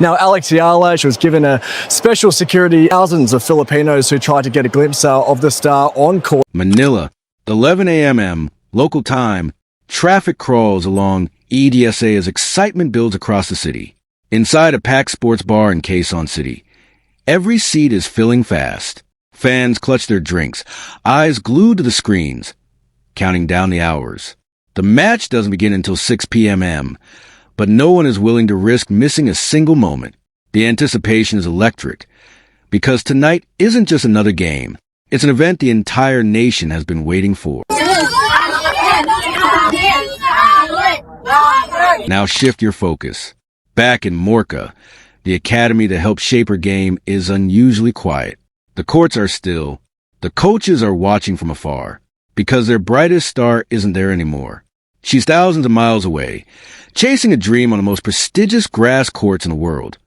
Now, Alex Eala, she was given a special security. Thousands of Filipinos who tried to get a glimpse of the star on court. Manila, 11 a.m. local time, traffic crawls along EDSA as excitement builds across the city. Inside a packed sports bar in Quezon City, every seat is filling fast. Fans clutch their drinks, eyes glued to the screens, counting down the hours. The match doesn't begin until 6 p.m. But no one is willing to risk missing a single moment. The anticipation is electric, because tonight isn't just another game. It's an event the entire nation has been waiting for. Now shift your focus. Back in Morca, the academy that helped shape her game is unusually quiet. The courts are still. The coaches are watching from afar, because their brightest star isn't there anymore. She's thousands of miles away, chasing a dream on the most prestigious grass courts in the world.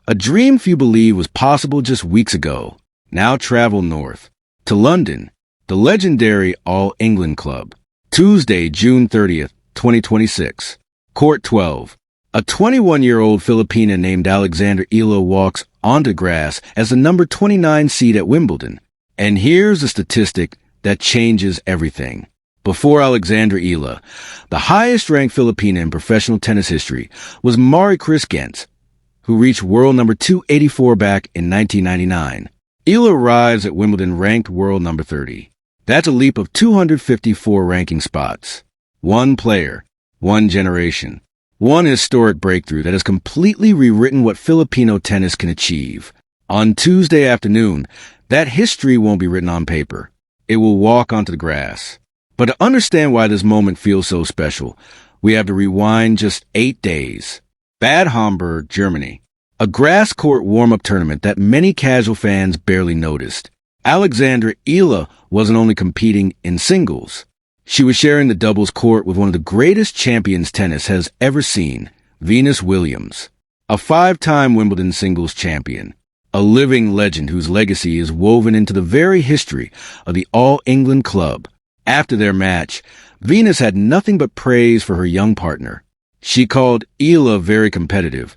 A dream few believed was possible just weeks ago. Now travel north to London, the legendary All England Club. Tuesday, June 30th, 2026. Court 12. A 21-year-old Filipina named Alexander Eala walks onto grass as the number 29 seed at Wimbledon. And here's a statistic that changes everything. Before Alexander Eala, the highest-ranked Filipina in professional tennis history was Mari Chris Gens, who reached world number 284 back in 1999. Eala arrives at Wimbledon ranked world number 30. That's a leap of 254 ranking spots. One player, one generation, one historic breakthrough that has completely rewritten what Filipino tennis can achieve. On Tuesday afternoon, that history won't be written on paper. It will walk onto the grass. But to understand why this moment feels so special, we have to rewind just 8 days. Bad Homburg, Germany. A grass court warm-up tournament that many casual fans barely noticed. Alexandra Eala wasn't only competing in singles. She was sharing the doubles court with one of the greatest champions tennis has ever seen, Venus Williams. A 5-time Wimbledon singles champion. A living legend whose legacy is woven into the very history of the All England Club. After their match, Venus had nothing but praise for her young partner. She called Eala very competitive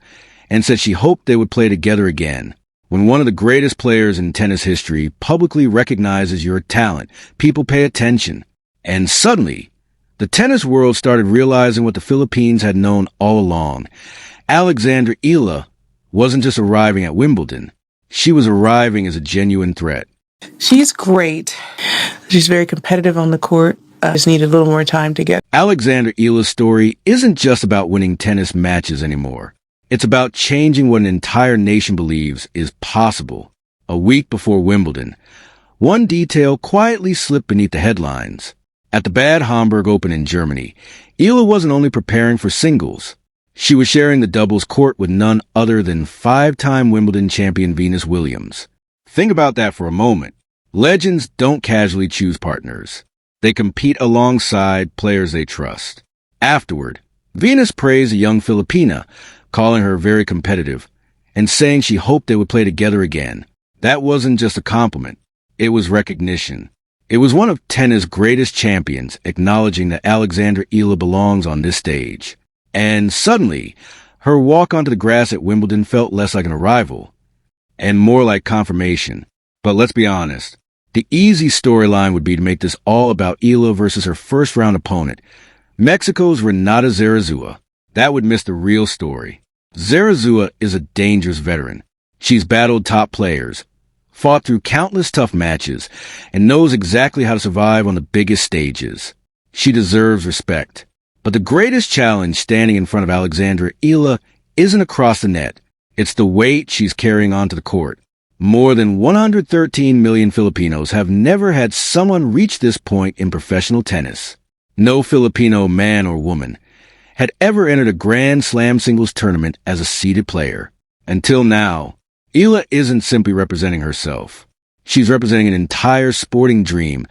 and said she hoped they would play together again. When one of the greatest players in tennis history publicly recognizes your talent, people pay attention. And suddenly, the tennis world started realizing what the Philippines had known all along. Alexandra Eala wasn't just arriving at Wimbledon. She was arriving as a genuine threat. She's great. She's very competitive on the court. Just need a little more time to get. Alexander Eala's story isn't just about winning tennis matches anymore. It's about changing what an entire nation believes is possible. A week before Wimbledon, one detail quietly slipped beneath the headlines. At the Bad Homburg Open in Germany, Eala wasn't only preparing for singles. She was sharing the doubles court with none other than 5-time Wimbledon champion Venus Williams. Think about that for a moment. Legends don't casually choose partners. They compete alongside players they trust. Afterward, Venus praised a young Filipina, calling her very competitive, and saying she hoped they would play together again. That wasn't just a compliment. It was recognition. It was one of tennis' greatest champions acknowledging that Alexandra Eala belongs on this stage. And suddenly, her walk onto the grass at Wimbledon felt less like an arrival and more like confirmation. But let's be honest, the easy storyline would be to make this all about Eala versus her first-round opponent, Mexico's Renata Zarazua. That would miss the real story. Zarazua is a dangerous veteran. She's battled top players, fought through countless tough matches, and knows exactly how to survive on the biggest stages. She deserves respect. But the greatest challenge standing in front of Alexandra Eala isn't across the net. It's the weight she's carrying onto the court. More than 113 million Filipinos have never had someone reach this point in professional tennis. No Filipino man or woman had ever entered a Grand Slam singles tournament as a seeded player. Until now, Eala isn't simply representing herself. She's representing an entire sporting dream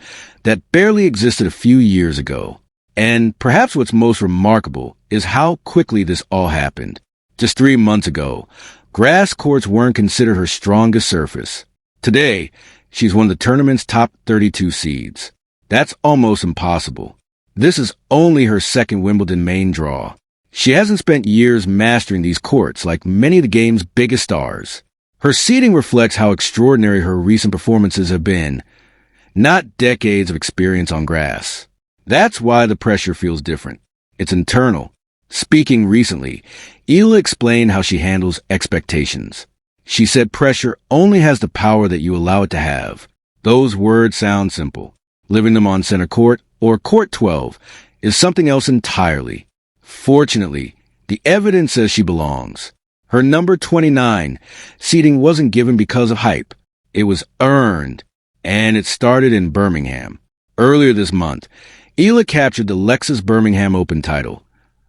that barely existed a few years ago. And perhaps what's most remarkable is how quickly this all happened. Just 3 months ago, grass courts weren't considered her strongest surface. Today, she's one of the tournament's top 32 seeds. That's almost impossible. This is only her second Wimbledon main draw. She hasn't spent years mastering these courts like many of the game's biggest stars. Her seeding reflects how extraordinary her recent performances have been, not decades of experience on grass. That's why the pressure feels different. It's internal. Speaking recently, Eala explained how she handles expectations. She said pressure only has the power that you allow it to have. Those words sound simple. Living them on center court or court 12 is something else entirely. Fortunately, the evidence says she belongs. Her number 29 seeding wasn't given because of hype. It was earned, and it started in Birmingham. Earlier this month, Eala captured the Lexus Birmingham Open title,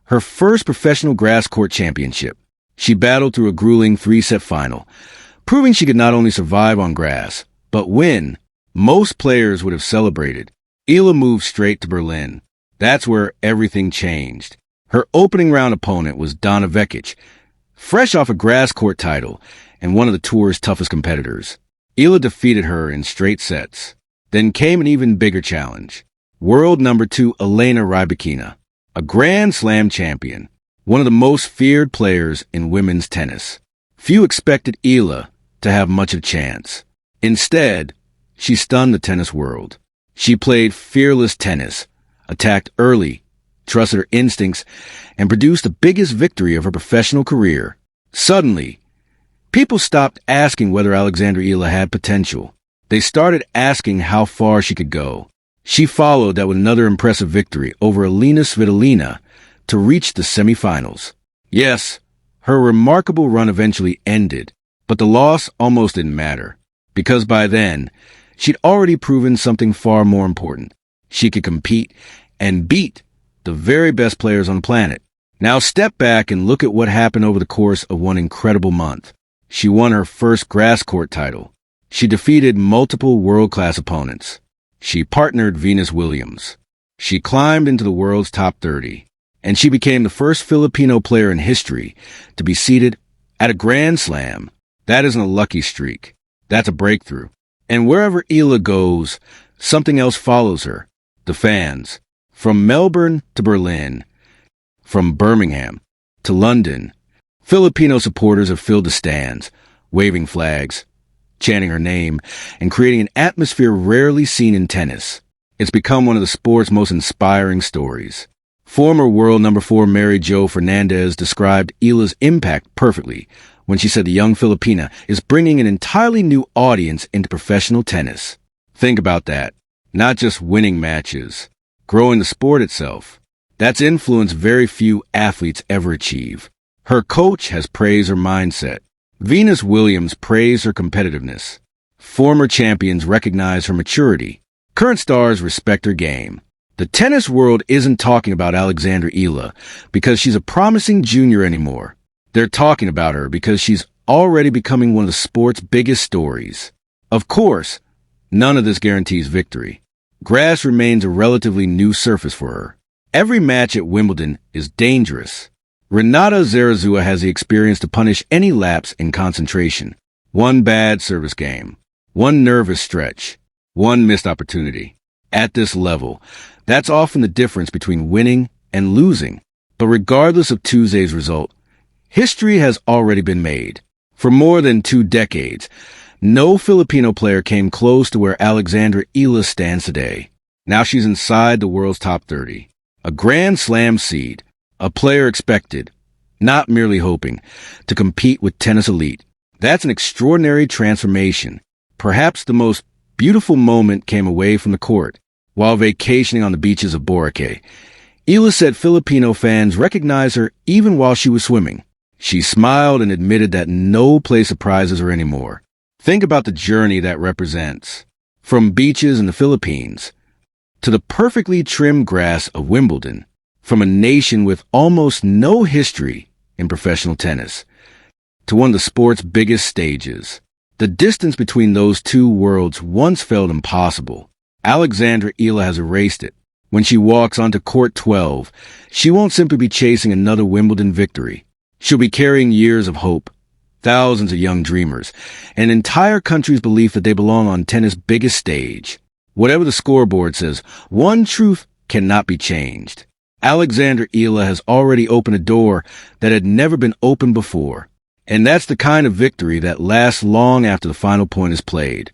her first professional grass court championship. She battled through a grueling 3-set final, proving she could not only survive on grass, but win. Most players would have celebrated. Eala moved straight to Berlin. That's where everything changed. Her opening round opponent was Donna Vekic, fresh off a grass court title and one of the tour's toughest competitors. Eala defeated her in straight sets. Then came an even bigger challenge. World number 2 Elena Rybakina, a Grand Slam champion, one of the most feared players in women's tennis. Few expected Eala to have much of a chance. Instead, she stunned the tennis world. She played fearless tennis, attacked early, trusted her instincts, and produced the biggest victory of her professional career. Suddenly, people stopped asking whether Alexandra Eala had potential. They started asking how far she could go. She followed that with another impressive victory over Alina Svitolina to reach the semifinals. Yes, her remarkable run eventually ended, but the loss almost didn't matter, because by then, she'd already proven something far more important. She could compete and beat the very best players on the planet. Now step back and look at what happened over the course of one incredible month. She won her first grass court title. She defeated multiple world-class opponents. She partnered Venus Williams. She climbed into the world's top 30. And she became the first Filipino player in history to be seated at a Grand Slam. That isn't a lucky streak. That's a breakthrough. And wherever Eala goes, something else follows her. The fans. From Melbourne to Berlin, from Birmingham to London, Filipino supporters have filled the stands, waving flags, chanting her name, and creating an atmosphere rarely seen in tennis. It's become one of the sport's most inspiring stories. Former world number 4 Mary Jo Fernandez described Eala's impact perfectly when she said the young Filipina is bringing an entirely new audience into professional tennis. Think about that. Not just winning matches, growing the sport itself. That's influence very few athletes ever achieve. Her coach has praised her mindset. Venus Williams praised her competitiveness. Former champions recognize her maturity. Current stars respect her game. The tennis world isn't talking about Alexandra Eala because she's a promising junior anymore. They're talking about her because she's already becoming one of the sport's biggest stories. Of course, none of this guarantees victory. Grass remains a relatively new surface for her. Every match at Wimbledon is dangerous. Renata Zarazua has the experience to punish any lapse in concentration. One bad service game. One nervous stretch. One missed opportunity. At this level, that's often the difference between winning and losing. But regardless of Tuesday's result, history has already been made. For more than 2 decades, no Filipino player came close to where Alexandra Eala stands today. Now she's inside the world's top 30. A Grand Slam seed. A player expected, not merely hoping, to compete with tennis elite. That's an extraordinary transformation. Perhaps the most beautiful moment came away from the court. While vacationing on the beaches of Boracay, Eala said Filipino fans recognized her even while she was swimming. She smiled and admitted that no place surprises her anymore. Think about the journey that represents. From beaches in the Philippines to the perfectly trimmed grass of Wimbledon, from a nation with almost no history in professional tennis to one of the sport's biggest stages. The distance between those two worlds once felt impossible. Alexandra Eala has erased it. When she walks onto court 12, she won't simply be chasing another Wimbledon victory. She'll be carrying years of hope, thousands of young dreamers, and an entire country's belief that they belong on tennis' biggest stage. Whatever the scoreboard says, one truth cannot be changed. Alexander Eala has already opened a door that had never been opened before. And that's the kind of victory that lasts long after the final point is played.